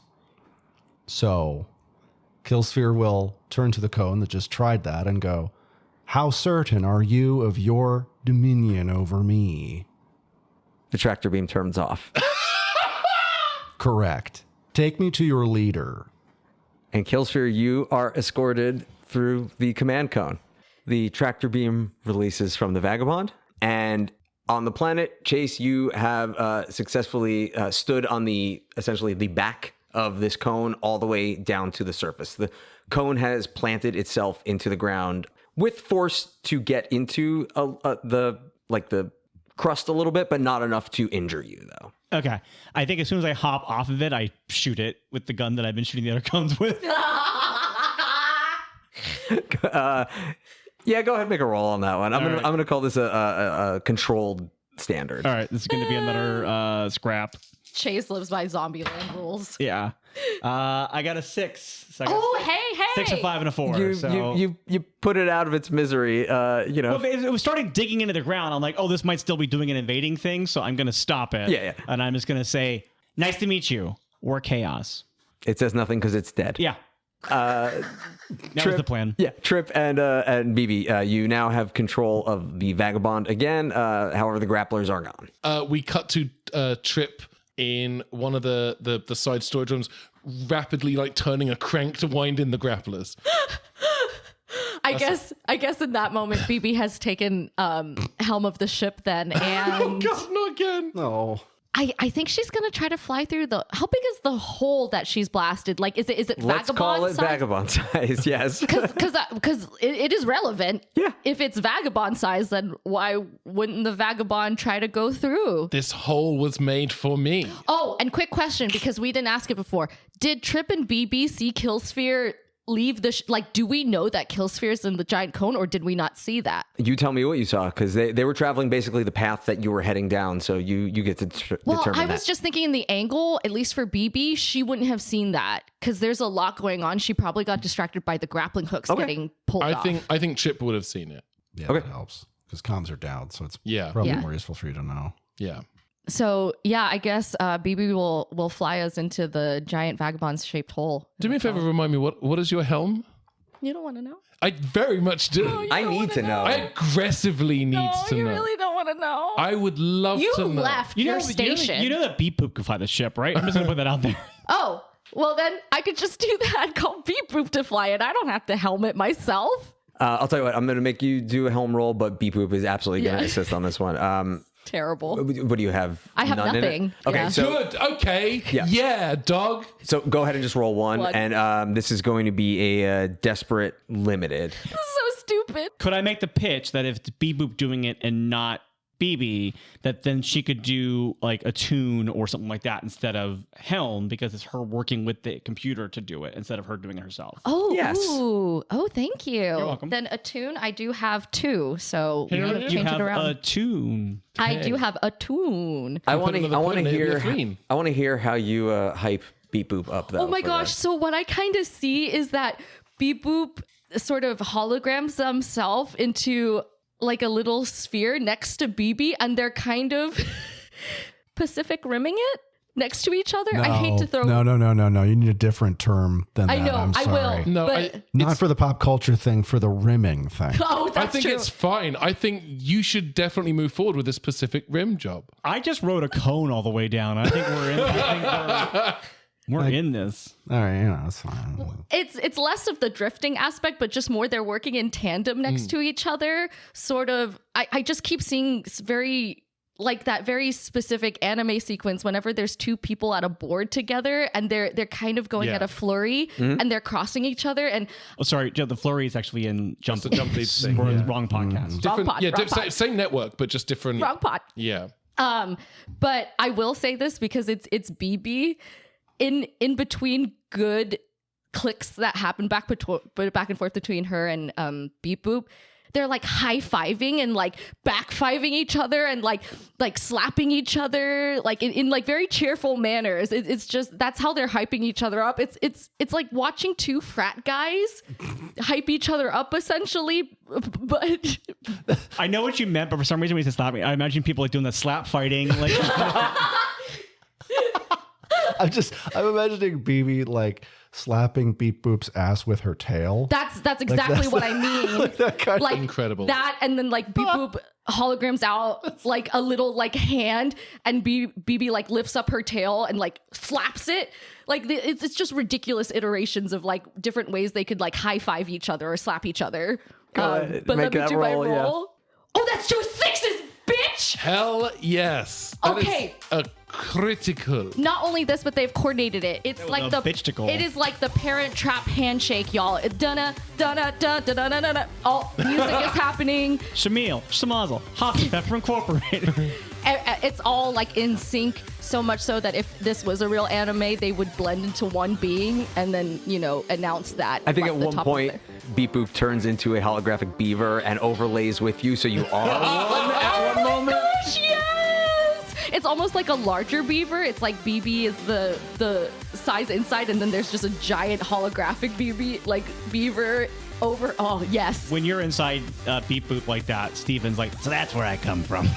S3: So, Killsphere will turn to the cone that just tried that and go, how certain are you of your dominion over me?
S1: The tractor beam turns off.
S3: Correct. Take me to your leader.
S1: And Killsphere, you are escorted through the command cone. The tractor beam releases from the Vagabond. And on the planet, Chase, you have successfully stood on essentially the back of this cone all the way down to the surface. The cone has planted itself into the ground with force to get into the crust a little bit, but not enough to injure you, though.
S2: Okay. I think as soon as I hop off of it, I shoot it with the gun that I've been shooting the other cones with.
S1: Yeah, go ahead and make a roll on that one. I'm gonna call this a controlled standard.
S2: All right. This is going to be another scrap.
S5: Chase lives by Zombieland rules.
S2: Yeah. I got a 6. So I got
S5: Oh, hey.
S2: 6, a 5, and a 4.
S1: You put it out of its misery.
S2: Well, it was starting digging into the ground. I'm like, oh, this might still be doing an invading thing, so I'm going to stop it.
S1: Yeah.
S2: And I'm just going to say, nice to meet you. Or chaos.
S1: It says nothing because it's dead.
S2: Yeah. That was the plan.
S1: Yeah, Trip and BB, you now have control of the Vagabond again. However, the grapplers are gone.
S4: We cut to Trip in one of the side storage rooms, rapidly turning a crank to wind in the grapplers.
S5: I guess in that moment, BB has taken helm of the ship then, and
S4: Oh God, not again.
S3: No.
S5: I think she's gonna try to fly through the. How big is the hole that she's blasted? Like, is it
S1: Let's
S5: vagabond
S1: call it
S5: size?
S1: vagabond size. Yes.
S5: Because it is relevant.
S1: Yeah.
S5: If it's vagabond size, then why wouldn't the vagabond try to go through?
S4: This hole was made for me.
S5: Oh, and quick question, because we didn't ask it before. Did Trip and BB see Killsphere leave the do we know that Killsphere is in the giant cone, or did we not see that?
S1: You tell me what you saw, because they were traveling basically the path that you were heading down, so you get to determine
S5: I
S1: that.
S5: was just thinking in the angle, at least for BB, she wouldn't have seen that because there's a lot going on. She probably got distracted by the grappling hooks getting pulled off.
S4: I think Chip would have seen it.
S3: Yeah,
S1: Okay.
S3: that helps because comms are down, so it's
S4: Yeah.
S3: probably
S5: Yeah.
S3: more useful for you to know.
S4: Yeah.
S5: So yeah, I guess BB will fly us into the giant vagabond shaped hole.
S4: Do me a favor, remind me, what is your helm?
S5: You don't want to know?
S4: I very much do.
S1: I need to know.
S4: I aggressively need to
S5: you
S4: know.
S5: really don't want to know.
S4: I would love
S5: You
S4: to know.
S5: left
S2: You know,
S5: your station.
S2: you know that Beep Boop can fly the ship, right? I'm just gonna put that out there.
S5: Oh, well then I could just do that. Call Beep Boop to fly it. I don't have to helmet myself.
S1: I'll tell you what, I'm going to make you do a helm roll, but Beep Boop is absolutely going to
S5: Yeah.
S1: assist on this one.
S5: Terrible.
S1: What do you have?
S5: I have
S1: None in it?
S5: nothing.
S1: Okay,
S5: Yeah.
S1: so
S4: Good. Okay.
S1: Yeah.
S4: Yeah, dog.
S1: so go ahead and just roll one,
S5: One.
S1: and this is going to be a desperate limited.
S5: This is so stupid.
S2: Could I make the pitch that if it's Beep Boop doing it and not BB, that then she could do like a tune or something like that instead of helm, because it's her working with the computer to do it instead of her doing it herself?
S5: Oh,
S1: Yes.
S5: ooh. Oh, thank you. You're
S2: welcome.
S5: Then a tune, I do have two, so we would have
S2: You
S5: changed
S2: have
S5: it around.
S2: a tune.
S5: I do have a tune.
S1: I
S4: put
S1: want
S4: another
S1: to
S4: point in it, it'll be
S1: hear.
S4: a queen.
S1: I want to hear how you hype Beep Boop up though.
S5: Oh my
S1: for
S5: gosh.
S1: this.
S5: So what I kind of see is that Beep Boop sort of holograms himself into like a little sphere next to BB, and they're kind of Pacific rimming it next to each other. I hate to throw.
S3: No. You need a different term than
S5: I
S3: that.
S5: know.
S3: I'm
S5: I
S3: sorry.
S5: will.
S4: No,
S5: but,
S3: Not for the pop culture thing, for the rimming thing.
S5: oh,
S4: I
S5: that's
S4: think
S5: true.
S4: it's fine. I think you should definitely move forward with this Pacific Rim job.
S2: I just wrote a cone all the way down. I think we're in. We're in this.
S3: All right, it's fine.
S5: It's less of the drifting aspect, but just more they're working in tandem next to each other. Sort of. I just keep seeing very like that very specific anime sequence whenever there's two people at a board together and they're kind of going
S4: Yeah.
S5: at a flurry and they're crossing each other and
S2: Oh, sorry, Joe. The flurry is actually in Jump.
S4: the Jump Leap thing,
S2: We're in the
S4: yeah.
S2: wrong podcast.
S4: Different,
S5: pod,
S4: yeah,
S5: wrong pod.
S4: same network, but just different.
S5: wrong pot.
S4: Yeah.
S5: But I will say this because it's BB in between good clicks that happen back and forth between her and Beep Boop. They're like high-fiving and like back-fiving each other and like slapping each other like in like very cheerful manners. It's just that's how they're hyping each other up. It's like watching two frat guys hype each other up essentially. But
S2: I know what you meant, but for some reason when you said slap me, I imagine people like doing the slap fighting. Like
S3: I'm imagining BB like slapping Beep Boop's ass with her tail.
S5: that's exactly what I mean.
S3: that kind
S5: Like
S4: Incredible.
S5: that, and then like Beep Boop holograms out like a little like hand, and BB like lifts up her tail and like slaps it. Like it's just ridiculous iterations of like different ways they could like high five each other or slap each other.
S1: ahead,
S5: But
S1: make
S5: let me
S1: that
S5: do my
S1: roll, yeah.
S5: roll. Oh, that's 2 6s, bitch!
S4: Hell yes. That is
S5: Okay.
S4: a critical.
S5: Not only this, but they've coordinated it. It's like
S2: the
S5: the
S2: bitchticle.
S5: it is like the Parent Trap handshake, y'all. Dunna dunna dun dun dun dun dun. All music is happening.
S2: Shamil, Shamazel, Hockey Pepper Incorporated.
S5: It's all like in sync, so much so that if this was a real anime, they would blend into one being and then announce that.
S1: I think
S5: like,
S1: at
S5: the
S1: one
S5: top of
S1: point,
S5: their-
S1: Beep Boop turns into a holographic beaver and overlays with you, so you are one at one moment.
S5: Gosh, yes! It's almost like a larger beaver. It's like BB is the size inside, and then there's just a giant holographic beaver over. Oh yes.
S2: When you're inside Beep Boop like that, Steven's like, so that's where I come from.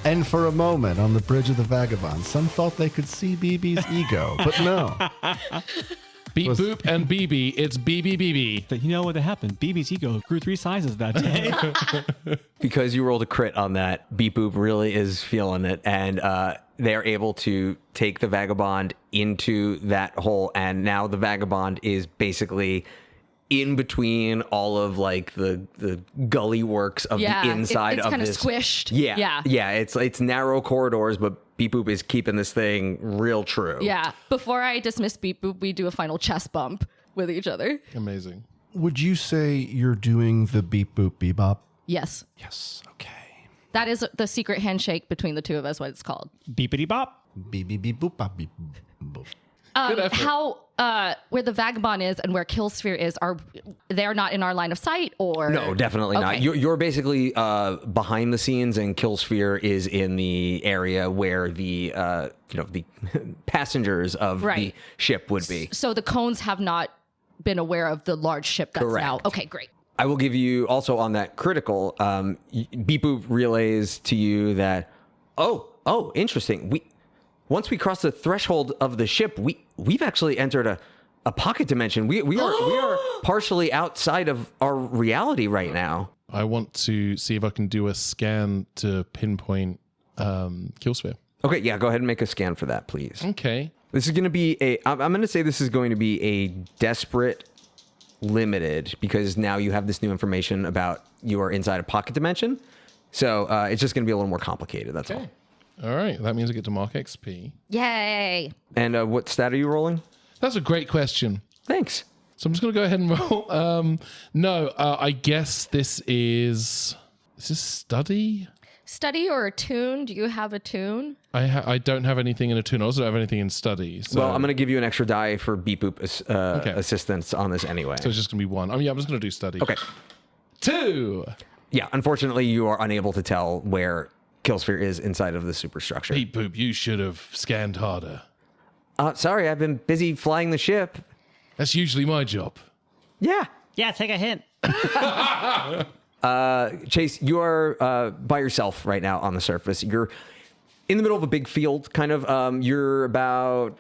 S3: And for a moment on the Bridge of the Vagabond, some thought they could see BB's ego, but no.
S4: Beep Boop and BB. It's BB.
S2: But you know what happened? BB's ego grew 3 sizes that day.
S1: Because you rolled a crit on that, Beep Boop really is feeling it, and they're able to take the vagabond into that hole, and now the vagabond is basically in between all of like the gully works of the inside
S5: it's
S1: of
S5: kind of
S1: this.
S5: squished.
S1: Yeah. It's narrow corridors, but Beep Boop is keeping this thing real true.
S5: Yeah. Before I dismiss Beep Boop, we do a final chest bump with each other.
S4: Amazing.
S3: Would you say you're doing the beep boop bebop?
S5: Yes.
S3: Yes. Okay.
S5: That is the secret handshake between the two of us, what it's called.
S2: Beepity bop.
S3: Beep beep beep boop bop beep boop.
S4: Good effort.
S5: How where the vagabond is and where Killsphere is, are they're not in our line of sight, or
S1: No, definitely not.
S5: Okay.
S1: You're basically behind the scenes, and Killsphere is in the area where the the passengers of the
S5: Right.
S1: ship would be.
S5: So the cones have not been aware of the large ship that's
S1: Correct.
S5: now. Okay, great.
S1: I will give you also on that critical. Beep Boop relays to you that interesting. Once we cross the threshold of the ship, we've actually entered a pocket dimension. We are partially outside of our reality right now.
S4: I want to see if I can do a scan to pinpoint Killsphere.
S1: Okay, yeah, go ahead and make a scan for that, please.
S4: Okay.
S1: This is going to be I'm going to say this is going to be a desperate limited, because now you have this new information about you are inside a pocket dimension. So it's just going to be a little more complicated. That's all.
S4: All right. That means I get to mark XP.
S5: Yay.
S1: And what stat are you rolling?
S4: That's a great question.
S1: Thanks.
S4: So I'm just going to go ahead and roll. I guess this is study?
S5: Study or attune? Do you have attune?
S4: I don't have anything in attune. I also don't have anything in study. So,
S1: Well, I'm going to give you an extra die for Beep Boop assistance on this anyway.
S4: so it's just going to be one. I'm just going to do study.
S1: Okay.
S4: 2.
S1: Yeah, unfortunately, you are unable to tell where Killsphere is inside of the superstructure.
S4: Beep boop, you should have scanned harder.
S1: Sorry, I've been busy flying the ship.
S4: That's usually my job.
S1: Yeah.
S2: Yeah, take a hint.
S1: Chase, you are by yourself right now on the surface. You're in the middle of a big field, kind of. You're about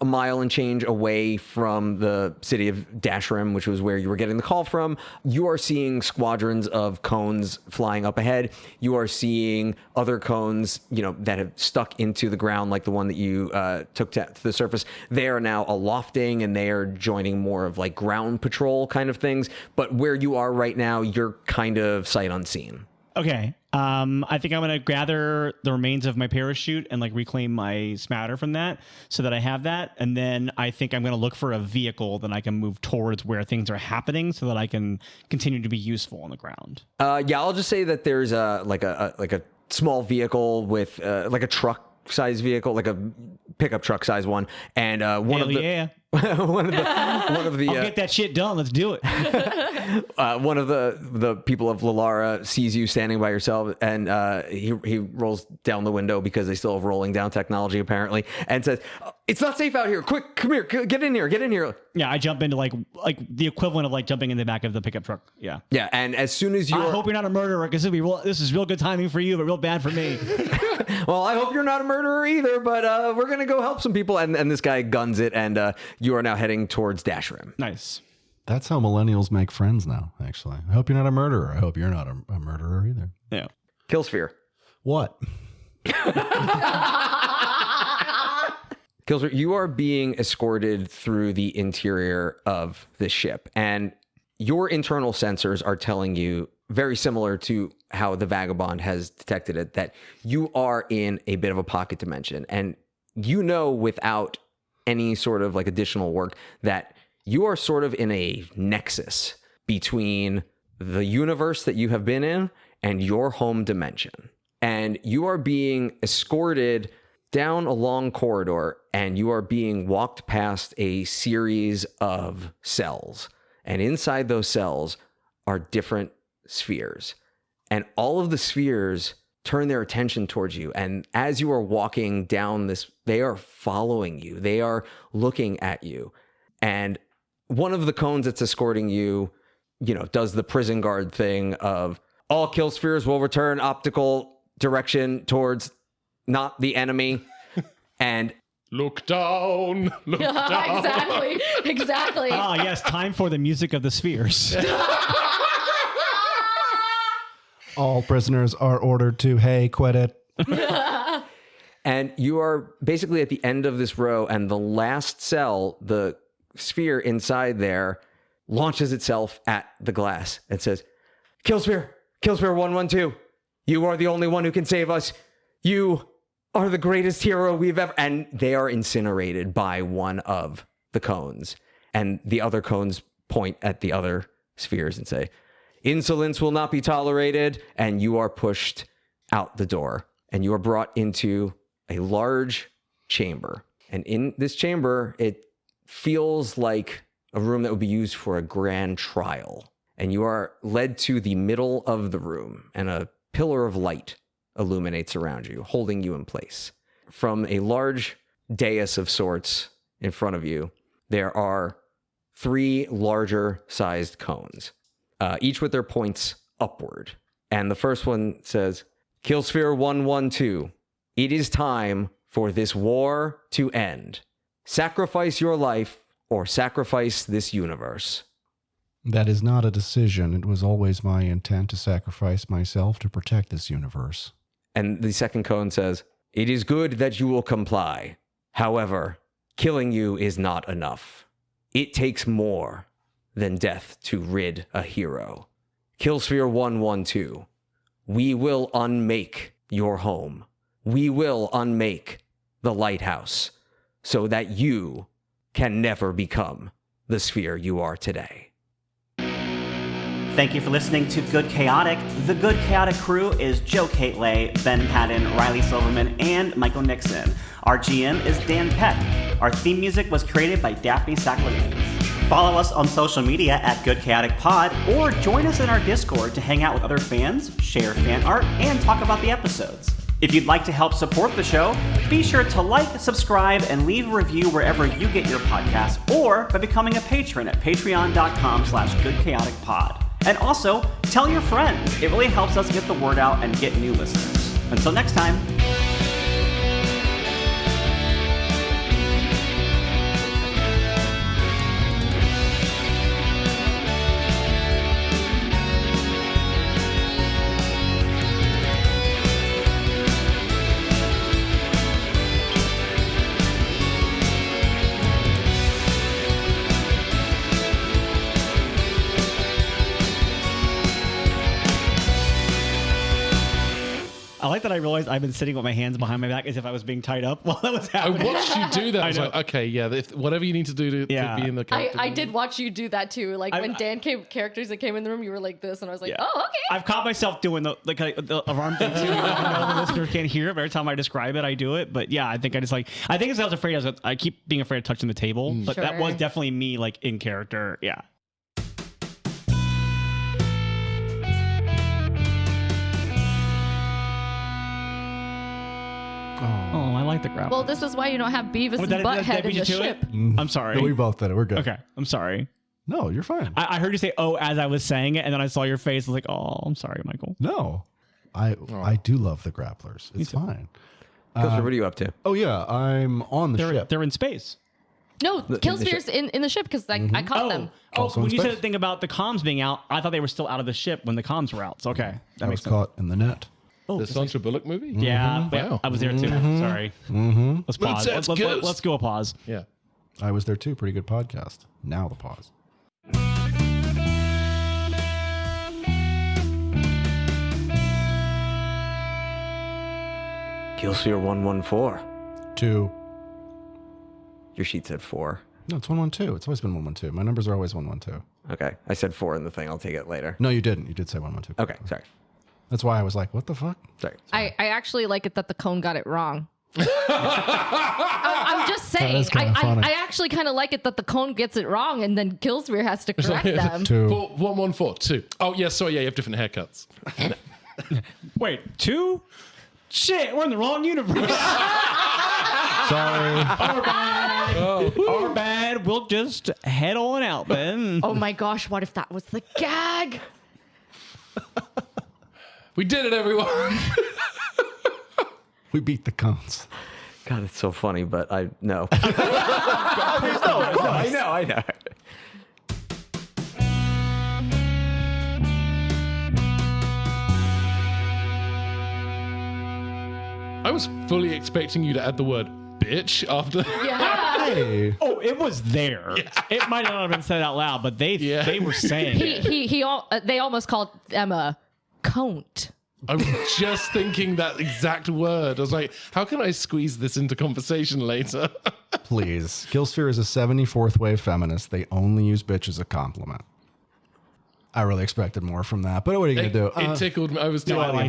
S1: a mile and change away from the city of Dashram, which was where you were getting the call from. You are seeing squadrons of cones flying up ahead. You are seeing other cones, that have stuck into the ground, like the one that you took to the surface. They are now alofting, and they are joining more of like ground patrol kind of things. But where you are right now, you're kind of sight unseen.
S2: Okay. I think I'm going to gather the remains of my parachute and like reclaim my smatter from that so that I have that. And then I think I'm going to look for a vehicle that I can move towards where things are happening so that I can continue to be useful on the ground.
S1: Yeah, I'll just say that there's a small vehicle with like a truck size vehicle, like a pickup truck size one, and one of the
S2: I'll get that shit done. Let's do it.
S1: one of the people of Lalara sees you standing by yourself, and he rolls down the window because they still have rolling down technology apparently, and says, "It's not safe out here. Quick, come here, get in here."
S2: Yeah, I jump into like the equivalent of like jumping in the back of the pickup truck. Yeah.
S1: Yeah, and as soon as you
S2: I hope you're not a murderer, because this is real good timing for you, but real bad for me.
S1: Well, I hope you're not a murderer either, but we're gonna go help some people, and this guy guns it, and you are now heading towards Dashram.
S2: Nice.
S3: That's how millennials make friends now, actually. I hope you're not a murderer. I hope you're not a murderer either.
S2: Yeah.
S1: Killsphere.
S3: What?
S1: Killsphere, you are being escorted through the interior of the ship, and your internal sensors are telling you, very similar to how the Vagabond has detected it, that you are in a bit of a pocket dimension. And without any sort of like additional work that you are sort of in a nexus between the universe that you have been in and your home dimension. And you are being escorted down a long corridor, and you are being walked past a series of cells. And inside those cells are different spheres. And all of the spheres turn their attention towards you. And as you are walking down this, they are following you. They are looking at you. And one of the cones that's escorting you, does the prison guard thing of all kill spheres will return optical direction towards not the enemy. And
S4: look down. Look down.
S5: Exactly.
S2: Ah, yes, time for the music of the spheres.
S3: All prisoners are ordered to, hey, quit it.
S1: And you are basically at the end of this row, and the last cell, the sphere inside there, launches itself at the glass and says, Killsphere 112, you are the only one who can save us. You are the greatest hero we've ever... And they are incinerated by one of the cones. And the other cones point at the other spheres and say, insolence will not be tolerated. And you are pushed out the door. And you are brought into a large chamber. And in this chamber, it feels like a room that would be used for a grand trial. And you are led to the middle of the room, and a pillar of light illuminates around you, holding you in place. From a large dais of sorts in front of you, there are 3 larger sized cones, each with their points upward. And the first one says, Killsphere 112, it is time for this war to end. Sacrifice your life or sacrifice this universe.
S3: That is not a decision. It was always my intent to sacrifice myself to protect this universe.
S1: And the second cone says, it is good that you will comply. However, killing you is not enough. It takes more than death to rid a hero. Killsphere 112, we will unmake your home. We will unmake the lighthouse so that you can never become the sphere you are today.
S6: Thank you for listening to Good Chaotic. The Good Chaotic crew is Châu Kate Lê, Ben Paddon, Riley Silverman, and Michael Nixon. Our GM is Dan Peck. Our theme music was created by Daphne Sacklins. Follow us on social media at Good Chaotic Pod, or join us in our Discord to hang out with other fans, share fan art, and talk about the episodes. If you'd like to help support the show, be sure to like, subscribe, and leave a review wherever you get your podcasts, or by becoming a patron at patreon.com/goodchaoticpod. And also, tell your friends. It really helps us get the word out and get new listeners. Until next time.
S2: I like that I realized I've been sitting with my hands behind my back as if I was being tied up while that was
S4: I
S2: happening.
S4: watched you do that. I was
S2: know.
S4: like, okay, yeah, whatever you need to do to be in the character.
S5: I did watch you do that too. Like when Dan came, characters that came in the room, you were like this, and I was like,
S2: Yeah.
S5: oh, okay.
S2: I've caught myself doing the arm thing too. I know the listener can't hear it, but every time I describe it, I do it. But yeah, I think it's I was afraid. I keep being afraid of touching the table, but that was definitely me, like in character. Yeah. Oh, I like the grapple.
S5: Well, this is why you don't have Beavis and
S2: that
S5: Butthead
S2: beat
S5: in the
S2: you to
S5: ship.
S2: it? I'm sorry.
S3: No, we both did it. We're good.
S2: Okay, I'm sorry.
S3: No, you're fine.
S2: I heard you say "oh" as I was saying it, and then I saw your face. I was like, "Oh, I'm sorry, Michael."
S3: No, I do love the grapplers. It's fine.
S1: Killsphere, what are you up to?
S3: Oh yeah, I'm on the ship.
S2: They're in space.
S5: No, Killsphere's in the ship because I caught them.
S3: Also
S2: When
S3: in
S2: you said
S3: space.
S2: the thing about the comms being out, I thought they were still out of the ship when the comms were out. So okay, that
S3: I was
S2: makes sense.
S3: caught in the net.
S2: Oh,
S4: The Sandra Bullock movie?
S2: yeah,
S4: Wow.
S2: I was there too. Sorry. Let's pause.
S4: That's
S2: Let's go a pause.
S4: Yeah.
S3: I was there too. Pretty good podcast. Now the pause.
S1: Killsphere 114.
S3: 2.
S1: Your sheet said 4.
S3: No, it's 112. It's always been 112. My numbers are always 112.
S1: Okay. I said 4 in the thing. I'll take it later.
S3: No, you didn't. You did say 112.
S1: Okay. Sorry.
S3: That's why I was like, what the fuck?
S1: Sorry.
S5: I actually like it that the cone got it wrong. I'm just saying.
S3: is kinda funny.
S5: I actually kind of like it that the cone gets it wrong and then Killsphere has to correct them.
S3: 2.
S4: 114, 2. Oh, yeah, sorry, yeah, you have different haircuts.
S2: Wait, 2? Shit, we're in the wrong universe.
S3: Sorry.
S2: Our bad. We'll just head on out then.
S5: Oh my gosh, what if that was the gag?
S4: We did it, everyone.
S3: We beat the cones.
S1: God, it's so funny, but I know. I know.
S4: I was fully expecting you to add the word bitch after.
S5: Yeah.
S3: Hey.
S2: Oh, it was there. It might not have been said out loud, but they were saying it.
S5: They almost called Emma Con't.
S4: I was just thinking that exact word. I was like, how can I squeeze this into conversation later?
S3: Please. Killsphere is a 74th wave feminist. They only use bitch as a compliment. I really expected more from that, but what are you going to do?
S4: It tickled me. I was tickled.
S2: I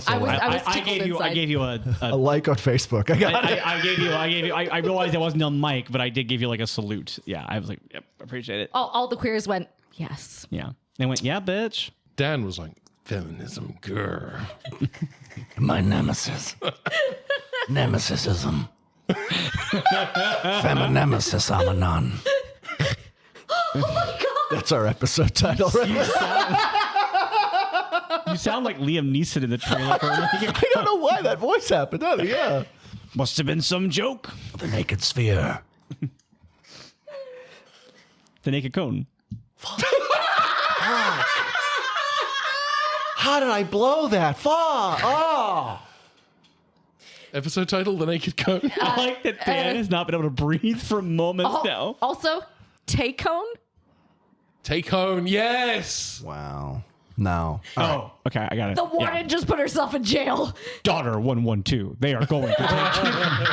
S2: gave you a
S3: A like on Facebook. I got it.
S2: I realized I wasn't on mic, but I did give you like a salute. Yeah, I was like, yep, appreciate it.
S5: All the queers went, yes.
S2: Yeah. They went, yeah, bitch.
S4: Dan was like, feminism, grr.
S3: My nemesis. Nemesisism. Feminemesis, I'm a nun.
S5: Oh my God.
S3: That's our episode title, right?
S2: You sound like Liam Neeson in the trailer.
S3: I don't know why that voice happened. Oh, yeah.
S2: Must have been some joke.
S3: The naked sphere.
S2: The naked cone.
S3: How did I blow that? Fuck. Oh.
S4: Episode title, The Naked Cone.
S2: I like that Dan has not been able to breathe for moments now.
S5: Also, take home.
S4: Take home, yes.
S3: Wow. No.
S2: Okay, I got it.
S5: The warden just put herself in jail.
S2: Daughter 112. They are going to take you.